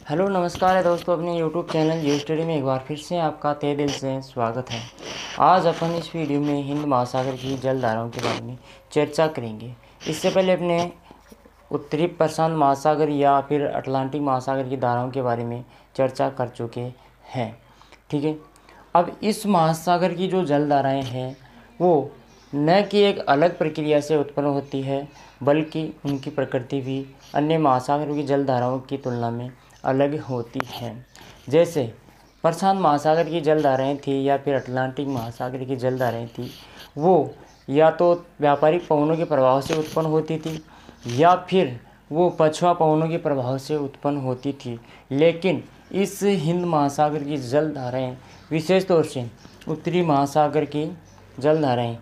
Hello नमस्कार है दोस्तों, अपने यूट्यूब चैनल जियो स्टडी में एक बार फिर से आपका तहे दिल से स्वागत है। आज अपन इस वीडियो में हिंद महासागर की जलधाराओं के बारे में चर्चा करेंगे। इससे पहले अपने उत्तरी प्रशांत महासागर या फिर अटलांटिक महासागर की धाराओं के बारे में चर्चा कर चुके हैं। ठीक है, अब इस महासागर की जो जलधाराएँ हैं वो न कि एक अलग प्रक्रिया से उत्पन्न होती है, बल्कि उनकी प्रकृति भी अन्य महासागरों की जलधाराओं की तुलना में अलग होती है। जैसे प्रशांत महासागर की जलधाराएँ थी या फिर अटलांटिक महासागर की जलधाराएँ थी, वो या तो व्यापारिक पवनों के प्रभाव से उत्पन्न होती थी या फिर वो पछुआ पवनों के प्रभाव से उत्पन्न होती थी। लेकिन इस हिंद महासागर की जलधाराएँ विशेष तौर से उत्तरी महासागर की जलधाराएँ,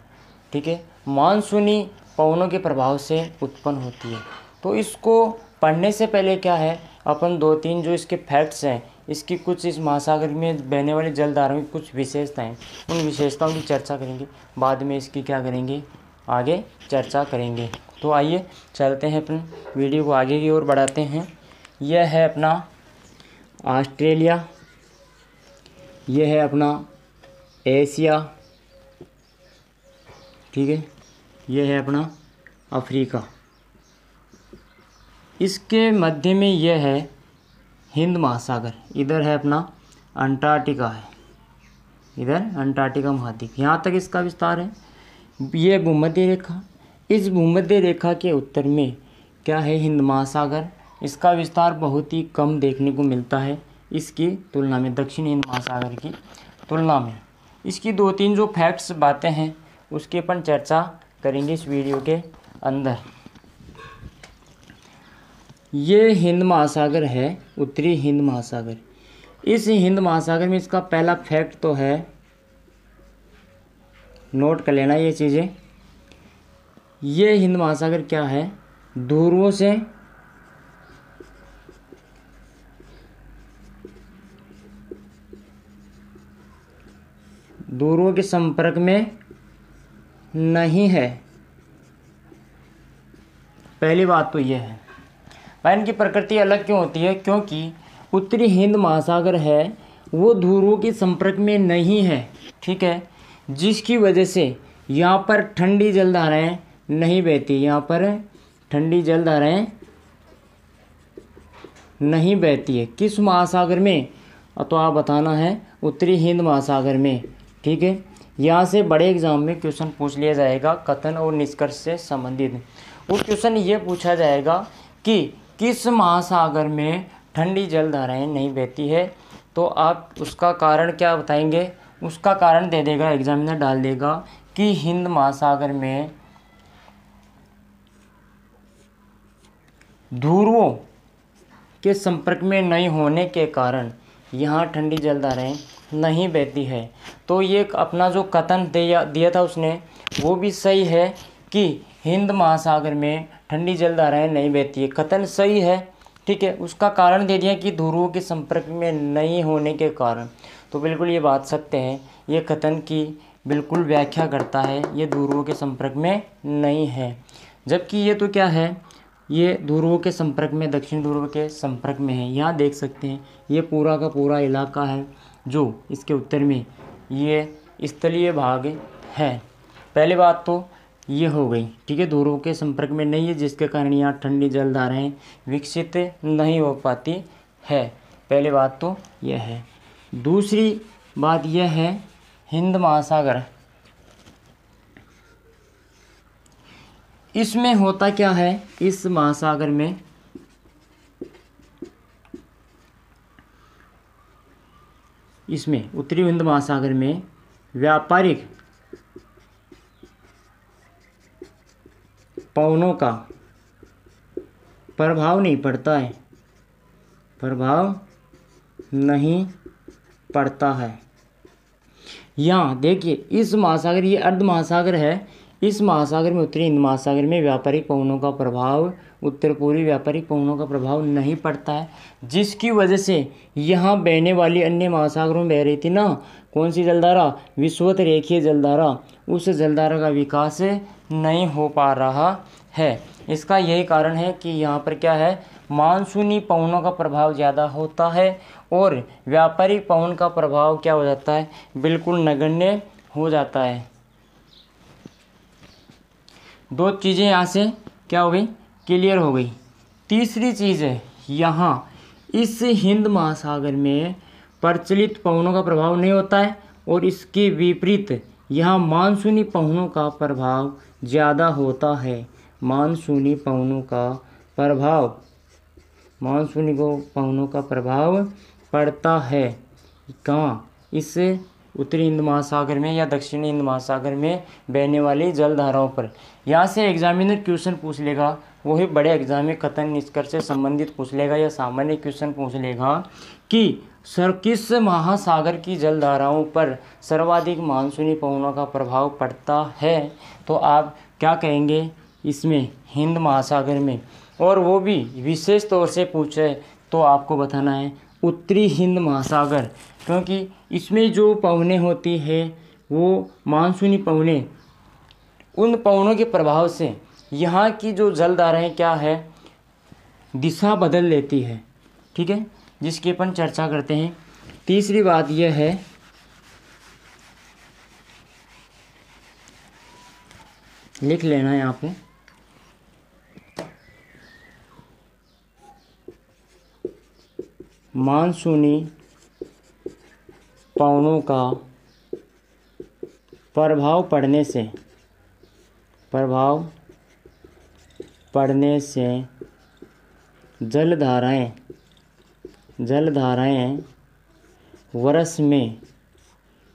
ठीक है, मानसूनी पवनों के प्रभाव से उत्पन्न होती है। तो इसको पढ़ने से पहले क्या है, अपन दो तीन जो इसके फैक्ट्स हैं, इसकी कुछ इस महासागर में बहने वाली जलधाराओं की कुछ विशेषताएं, उन विशेषताओं की चर्चा करेंगे। बाद में इसकी क्या करेंगे, आगे चर्चा करेंगे। तो आइए चलते हैं, अपन वीडियो को आगे की ओर बढ़ाते हैं। यह है अपना ऑस्ट्रेलिया, यह है अपना एशिया, ठीक है, यह है अपना अफ्रीका। इसके मध्य में यह है हिंद महासागर, इधर है अपना अंटार्कटिका है, इधर अंटार्कटिका महाद्वीप, यहाँ तक इसका विस्तार है। यह भूमध्य रेखा, इस भूमध्य रेखा के उत्तर में क्या है, हिंद महासागर। इसका विस्तार बहुत ही कम देखने को मिलता है इसकी तुलना में, दक्षिण हिंद महासागर की तुलना में। इसकी दो तीन जो फैक्ट्स बातें हैं उसकी अपन चर्चा करेंगे इस वीडियो के अंदर। ये हिंद महासागर है, उत्तरी हिंद महासागर। इस हिंद महासागर में इसका पहला फैक्ट तो है, नोट कर लेना ये चीज़ें। ये हिंद महासागर क्या है, ध्रुवों से ध्रुवों के संपर्क में नहीं है। पहली बात तो यह है। भाई इनकी प्रकृति अलग क्यों होती है, क्योंकि उत्तरी हिंद महासागर है वो ध्रुवों के संपर्क में नहीं है, ठीक है, जिसकी वजह से यहाँ पर ठंडी जलधाराएँ नहीं बहती, यहाँ पर ठंडी जलधाराएँ नहीं बहती है। किस महासागर में, तो आप बताना है उत्तरी हिंद महासागर में, ठीक है। यहाँ से बड़े एग्जाम में क्वेश्चन पूछ लिया जाएगा कथन और निष्कर्ष से संबंधित। वो क्वेश्चन ये पूछा जाएगा कि किस महासागर में ठंडी जलधाराएँ नहीं बहती है, तो आप उसका कारण क्या बताएंगे, उसका कारण दे देगा, एग्जामिनर डाल देगा कि हिंद महासागर में ध्रुवों के संपर्क में नहीं होने के कारण यहाँ ठंडी जलधाराएँ नहीं बहती है। तो ये अपना जो कथन दिया था उसने, वो भी सही है कि हिंद महासागर में ठंडी जलधाराएँ नहीं बहती है, कथन सही है, ठीक है। उसका कारण दे दिया कि ध्रुवों के संपर्क में नहीं होने के कारण, तो बिल्कुल ये बात सत्य है, ये कथन की बिल्कुल व्याख्या करता है, ये ध्रुवों के संपर्क में नहीं है। जबकि ये तो क्या है, ये ध्रुवों के संपर्क में, दक्षिण ध्रुव के संपर्क में है। यहाँ देख सकते हैं ये पूरा का पूरा इलाका है जो इसके उत्तर में ये स्थलीय भाग है। पहली बात तो ये हो गई, ठीक है, ध्रुवों के संपर्क में नहीं है, जिसके कारण यहाँ ठंडी जलधाराएँ विकसित नहीं हो पाती है। पहली बात तो यह है। दूसरी बात यह है, हिंद महासागर, इसमें होता क्या है, इस महासागर में इसमें उत्तरी हिंद महासागर में व्यापारिक पवनों का प्रभाव नहीं पड़ता है, प्रभाव नहीं पड़ता है। यहाँ देखिए इस महासागर, ये अर्ध महासागर है, इस महासागर में, उत्तरी हिंद महासागर में व्यापारिक पवनों का प्रभाव, उत्तर पूर्वी व्यापारिक पवनों का प्रभाव नहीं पड़ता है, जिसकी वजह से यहाँ बहने वाली अन्य महासागरों में बह रही थी ना, कौन सी जलधारा, विषुवत रेखीय जलधारा, उस जलधारा का विकास नहीं हो पा रहा है। इसका यही कारण है कि यहाँ पर क्या है, मानसूनी पवनों का प्रभाव ज़्यादा होता है और व्यापारिक पवन का प्रभाव क्या हो जाता है, बिल्कुल नगण्य हो जाता है। दो चीज़ें यहाँ से क्या हो गई, क्लियर हो गई। तीसरी चीज़ है, यहाँ इस हिंद महासागर में प्रचलित पवनों का प्रभाव नहीं होता है और इसके विपरीत यहाँ मानसूनी पवनों का प्रभाव ज़्यादा होता है। मानसूनी पवनों का प्रभाव पड़ता है कहाँ, इस उत्तरी हिंद महासागर में या दक्षिणी हिंद महासागर में बहने वाली जलधाराओं पर। यहाँ से एग्जामिनर क्वेश्चन पूछ लेगा, वही बड़े एग्जाम में कथन निष्कर्ष से संबंधित पूछ लेगा या सामान्य क्वेश्चन पूछ लेगा कि किस महासागर की जलधाराओं पर सर्वाधिक मानसूनी पवनों का प्रभाव पड़ता है, तो आप क्या कहेंगे, इसमें हिंद महासागर में। और वो भी विशेष तौर से पूछे तो आपको बताना है उत्तरी हिंद महासागर, क्योंकि इसमें जो पवनें होती है वो मानसूनी पवनें, उन पवनों के प्रभाव से यहाँ की जो जलधाराएं क्या है, दिशा बदल लेती है। ठीक है, जिसकी अपन चर्चा करते हैं। तीसरी बात यह है, लिख लेना है यहाँ पे, मानसूनी पवनों का प्रभाव पड़ने से जलधाराएं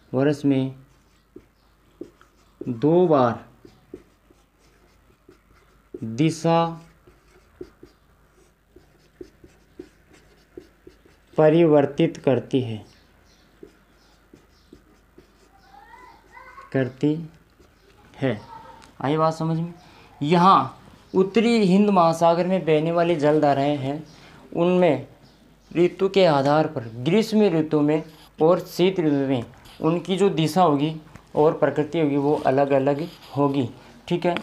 वर्ष में 2 बार दिशा परिवर्तित करती है। आई बात समझ में। यहाँ उत्तरी हिंद महासागर में बहने वाली जलधाराएं हैं, उनमें ऋतु के आधार पर ग्रीष्म ऋतु में और शीत ऋतु में उनकी जो दिशा होगी और प्रकृति होगी वो अलग अलग होगी। ठीक है,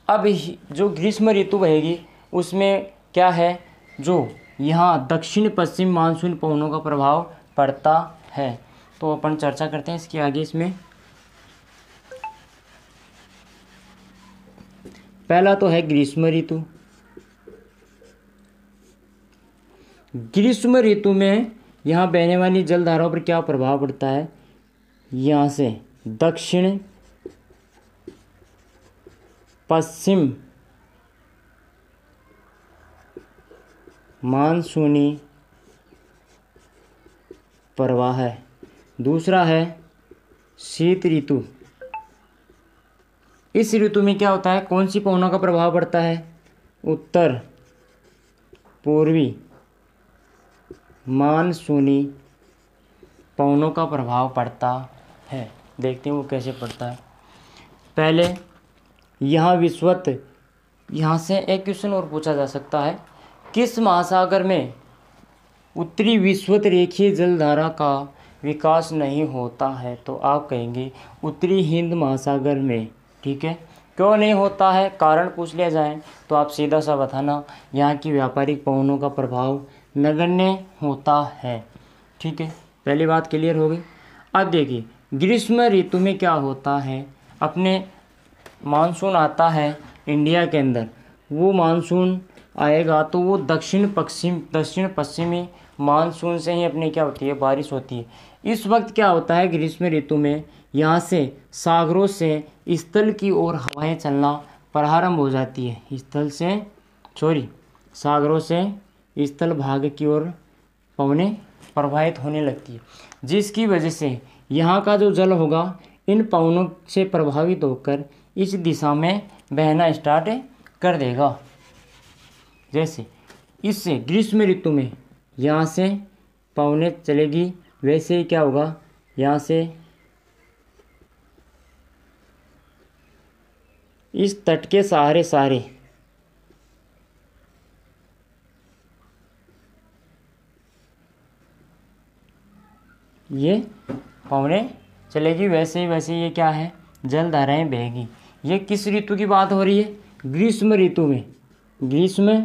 अब जो ग्रीष्म ऋतु बहेगी उसमें क्या है, जो यहाँ दक्षिण पश्चिम मानसून पवनों का प्रभाव पड़ता है। तो अपन चर्चा करते हैं इसके आगे। इसमें पहला तो है ग्रीष्म ऋतु। ग्रीष्म ऋतु में यहाँ बहने वाली जलधाराओं पर क्या प्रभाव पड़ता है, यहाँ से दक्षिण पश्चिम मानसूनी प्रवाह है। दूसरा है शीत ऋतु। इस ऋतु में क्या होता है, कौन सी पवनों का प्रभाव पड़ता है, उत्तर पूर्वी मानसूनी पवनों का प्रभाव पड़ता है। देखते हैं वो कैसे पड़ता है। पहले यहाँ विषुवत, यहाँ से एक क्वेश्चन और पूछा जा सकता है, किस महासागर में उत्तरी विषुवत रेखीय जलधारा का विकास नहीं होता है, तो आप कहेंगे उत्तरी हिंद महासागर में। ठीक है, क्यों नहीं होता है, कारण पूछ लिया जाए तो आप सीधा सा बताना, यहाँ की व्यापारिक पवनों का प्रभाव नगण्य होता है। ठीक है, पहली बात क्लियर हो गई। अब देखिए ग्रीष्म ऋतु में क्या होता है, अपने मानसून आता है इंडिया के अंदर, वो मानसून आएगा तो वो दक्षिण पश्चिमी मानसून से ही अपने क्या होती है, बारिश होती है। इस वक्त क्या होता है ग्रीष्म ऋतु में, यहाँ से सागरों से स्थल की ओर हवाएं चलना प्रारंभ हो जाती है। सागरों से स्थल भाग की ओर पवनें प्रवाहित होने लगती है, जिसकी वजह से यहाँ का जो जल होगा इन पवनों से प्रभावित होकर इस दिशा में बहना स्टार्ट कर देगा। जैसे इससे ग्रीष्म ऋतु में यहाँ से पवनें चलेगी, वैसे ही क्या होगा, यहाँ से इस तट के सहारे ये पवनें चलेगी, वैसे ही ये क्या है, जलधाराएं बहेगी। ये किस ऋतु की बात हो रही है, ग्रीष्म ऋतु में, ग्रीष्म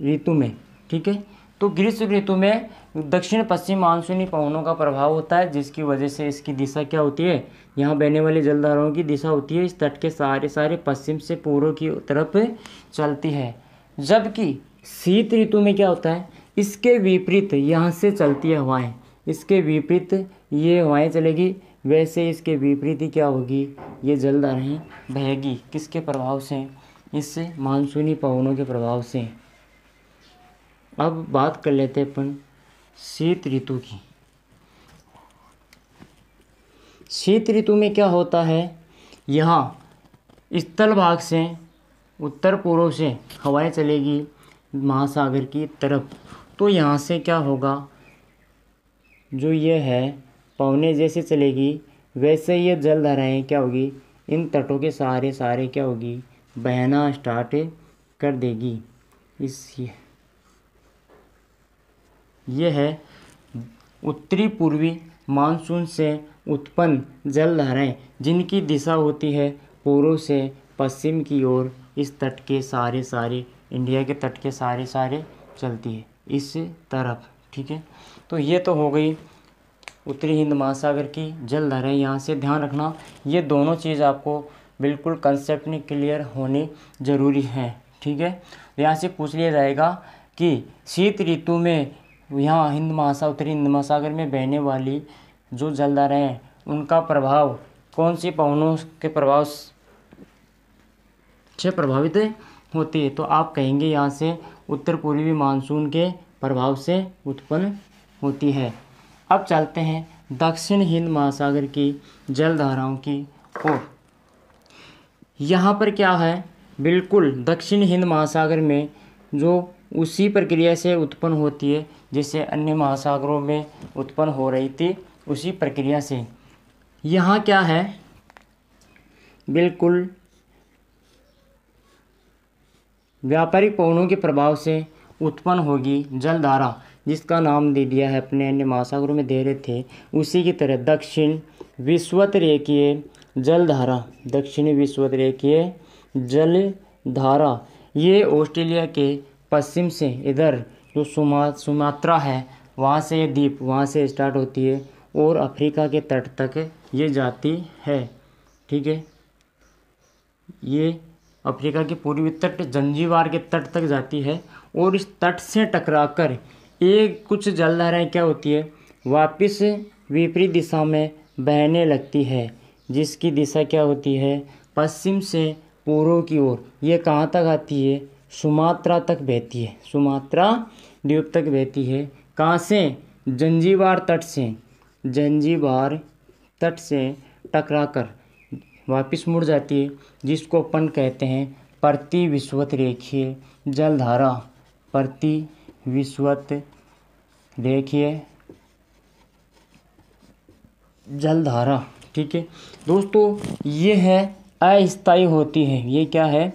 ऋतु में, ठीक है। तो ग्रीष्म ऋतु में दक्षिण पश्चिम मानसूनी पवनों का प्रभाव होता है, जिसकी वजह से इसकी दिशा क्या होती है, यहाँ बहने वाली जलधाराओं की दिशा होती है इस तट के सारे पश्चिम से पूर्व की तरफ चलती है। जबकि शीत ऋतु में क्या होता है, इसके विपरीत यहाँ से चलती है हवाएं, इसके विपरीत ये हवाएं चलेगी, वैसे इसके विपरीत ही क्या होगी, ये जलधाराएं बहेगी। किसके प्रभाव से, इस मानसूनी पवनों के प्रभाव से। अब बात कर लेते हैं अपन शीत ऋतु की। शीत ऋतु में क्या होता है, यहाँ स्थल भाग से उत्तर पूर्व से हवाएं चलेगी महासागर की तरफ, तो यहाँ से क्या होगा, जो ये है पवने जैसे चलेगी वैसे ये जलधाराएं क्या होगी, इन तटों के सारे क्या होगी, बहना स्टार्ट कर देगी। ये है उत्तरी पूर्वी मानसून से उत्पन्न जलधाराएं, जिनकी दिशा होती है पूर्व से पश्चिम की ओर, इस तट के सारे इंडिया के तट के सारे चलती है इस तरफ, ठीक है। तो ये तो हो गई उत्तरी हिंद महासागर की जलधाराएं। यहाँ से ध्यान रखना, ये दोनों चीज़ आपको बिल्कुल कंसेप्ट में क्लियर होनी ज़रूरी है, ठीक है। यहाँ से पूछ लिया जाएगा कि शीत ऋतु में यहाँ उत्तरी हिंद महासागर में बहने वाली जो जलधाराएं हैं उनका प्रभाव कौन सी पवनों के प्रभाव से प्रभावित होती है, तो आप कहेंगे यहाँ से उत्तर पूर्वी मानसून के प्रभाव से उत्पन्न होती है। अब चलते हैं दक्षिण हिंद महासागर की जलधाराओं की ओर। यहाँ पर क्या है, बिल्कुल दक्षिण हिंद महासागर में जो उसी प्रक्रिया से उत्पन्न होती है जिससे अन्य महासागरों में उत्पन्न हो रही थी, उसी प्रक्रिया से यहाँ क्या है, बिल्कुल व्यापारिक पवनों के प्रभाव से उत्पन्न होगी जलधारा, जिसका नाम दे दिया है अपने अन्य महासागरों में दे रहे थे उसी की तरह दक्षिण विषुवतरेखीय जलधारा, दक्षिणी विषुवतरेखीय जलधारा। ये ऑस्ट्रेलिया के पश्चिम से इधर जो सुमात्रा है वहाँ से ये द्वीप वहाँ से स्टार्ट होती है और अफ्रीका के तट तक ये जाती है, ठीक है। ये अफ्रीका के पूर्वी तट जंजीबार के तट तक जाती है और इस तट से टकराकर एक कुछ जलधाराएं क्या होती है, वापस विपरीत दिशा में बहने लगती है, जिसकी दिशा क्या होती है, पश्चिम से पूर्व की ओर। ये कहाँ तक आती है, सुमात्रा तक बहती है, सुमात्रा द्वीप तक बहती है। कहाँ से, जंजीबार तट से टकराकर वापस मुड़ जाती है, जिसको अपन कहते हैं प्रति विषुवतरेखीय जलधारा, प्रति विषुवतरेखीय जलधारा, ठीक है दोस्तों। ये है अस्थायी होती है, ये क्या है,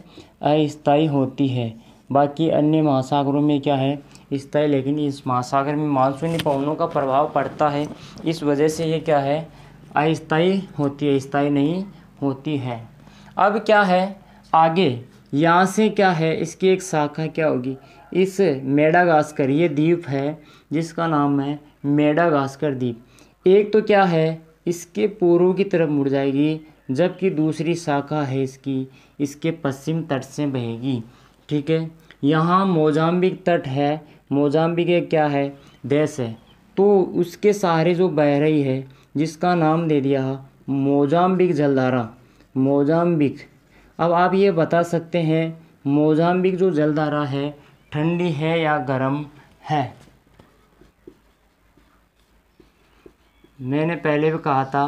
अस्थायी होती है। बाकी अन्य महासागरों में क्या है, स्थायी, लेकिन इस महासागर में मानसूनी पवनों का प्रभाव पड़ता है, इस वजह से ये क्या है, अस्थायी होती है, स्थायी नहीं होती है। अब क्या है आगे, यहाँ से क्या है, इसकी एक शाखा क्या होगी, इस मेडागास्कर, ये द्वीप है जिसका नाम है मेडागास्कर द्वीप। एक तो क्या है, इसके पूर्व की तरफ मुड़ जाएगी, जबकि दूसरी शाखा है इसके पश्चिम तट से बहेगी, ठीक है। यहाँ मोजाम्बिक तट है, मोजाम्बिक एक क्या है, देश है, तो उसके सहारे जो बह रही है जिसका नाम दे दिया मोजाम्बिक जलधारा, मोजाम्बिक। अब आप ये बता सकते हैं मोजाम्बिक जो जलधारा है ठंडी है या गर्म है। मैंने पहले भी कहा था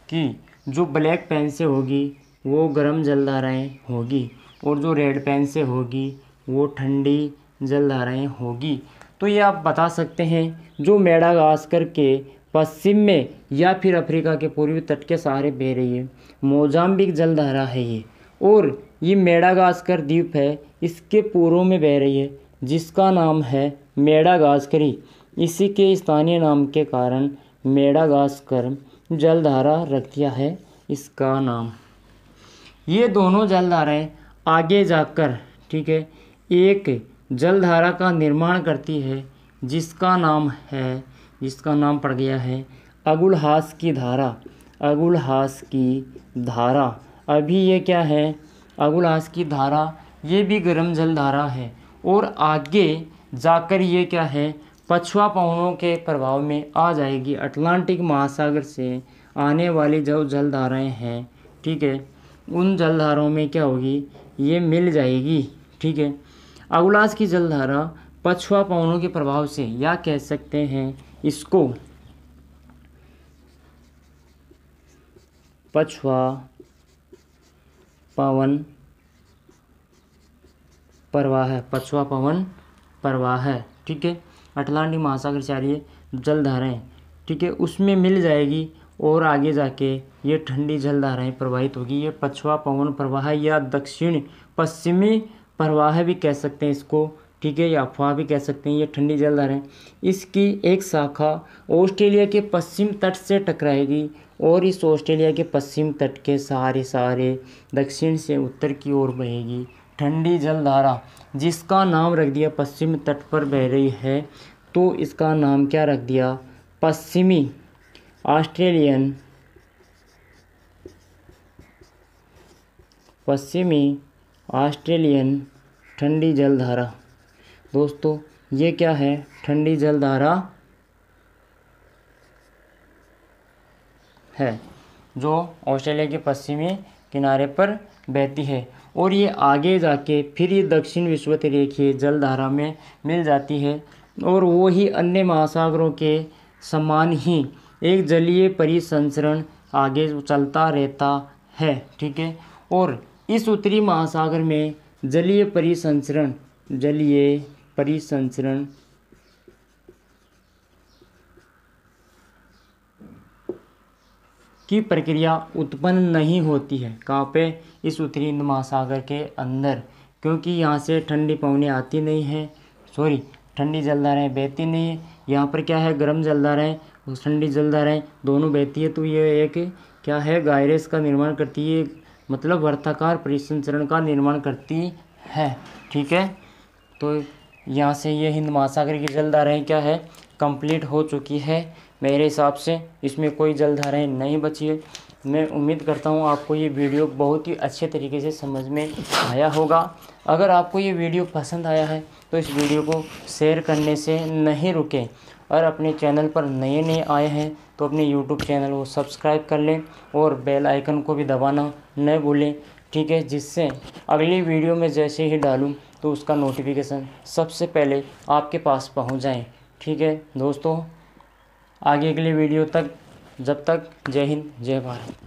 कि जो ब्लैक पेन से होगी वो गर्म जलधाराएं होगी और जो रेड पेन से होगी वो ठंडी जलधाराएं होगी। तो ये आप बता सकते हैं जो मेडागास्कर के पश्चिम में या फिर अफ्रीका के पूर्वी तट के सहारे बह रही है, मोजाम्बिक जलधारा है ये, और ये मेडागास्कर द्वीप है इसके पूर्व में बह रही है जिसका नाम है मेडागास्करी। इसी के स्थानीय नाम के कारण मेडागास्कर जलधारा रख दिया है इसका नाम। ये दोनों जलधाराएं आगे जाकर, ठीक है, एक जलधारा का निर्माण करती है जिसका नाम पड़ गया है अगुलहास की धारा। अगुलहास की धारा। अभी ये क्या है, अगुलहास की धारा, ये भी गर्म जलधारा है और आगे जाकर ये क्या है, पछुआ पवनों के प्रभाव में आ जाएगी। अटलांटिक महासागर से आने वाली जो जलधाराएं हैं, ठीक है, उन जलधाराओं में क्या होगी, ये मिल जाएगी। ठीक है, अगुलहास की जलधारा पछुआ पवनों के प्रभाव से, या कह सकते हैं इसको पछुआ पवन प्रवाह, पछुआ पवन प्रवाह, ठीक है, अटलांटिक महासागर से आ रही है जलधाराएं, ठीक है, उसमें मिल जाएगी और आगे जाके ये ठंडी जलधाराएं प्रवाहित होगी। ये पछुआ पवन प्रवाह या दक्षिण पश्चिमी प्रवाह भी कह सकते हैं इसको, ठीक है, या अफवाह भी कह सकते हैं। ये ठंडी जलधाराएं, इसकी एक शाखा ऑस्ट्रेलिया के पश्चिम तट से टकराएगी और इस ऑस्ट्रेलिया के पश्चिम तट के सारे दक्षिण से उत्तर की ओर बहेगी ठंडी जलधारा, जिसका नाम रख दिया, पश्चिम तट पर बह रही है तो इसका नाम क्या रख दिया, पश्चिमी ऑस्ट्रेलियन ठंडी जलधारा। दोस्तों ये क्या है, ठंडी जलधारा है जो ऑस्ट्रेलिया के पश्चिमी किनारे पर बहती है और ये आगे जाके फिर ये दक्षिण विषुवतरेखीय जलधारा में मिल जाती है और वो ही अन्य महासागरों के समान ही एक जलीय परिसंचरण आगे चलता रहता है। ठीक है, और इस उत्तरी महासागर में जलीय परिसंचरण की प्रक्रिया उत्पन्न नहीं होती है। कहाँ पे, इस उत्तरी हिंद महासागर के अंदर, क्योंकि यहाँ से ठंडी पवनें आती नहीं है, ठंडी जलधाराएं बहती नहीं है। यहाँ पर क्या है, गर्म जलधाराएं और ठंडी जलधाराएं दोनों बहती है, तो ये एक क्या है, गायरेस का निर्माण करती है, मतलब वर्ताकार परिसंचरण का निर्माण करती है। ठीक है, तो यहाँ से ये हिंद महासागर की जलधाराएं क्या है, कंप्लीट हो चुकी है। मेरे हिसाब से इसमें कोई जलधाराएं नहीं बची है। मैं उम्मीद करता हूँ आपको ये वीडियो बहुत ही अच्छे तरीके से समझ में आया होगा। अगर आपको ये वीडियो पसंद आया है तो इस वीडियो को शेयर करने से नहीं रुकें, और अपने चैनल पर नए आए हैं तो अपने यूट्यूब चैनल को सब्सक्राइब कर लें और बेल आइकन को भी दबाना न भूलें। ठीक है, जिससे अगली वीडियो में जैसे ही डालूं तो उसका नोटिफिकेशन सबसे पहले आपके पास पहुंच जाए। ठीक है दोस्तों, आगे अगले वीडियो तक, जब तक, जय हिंद जय भारत।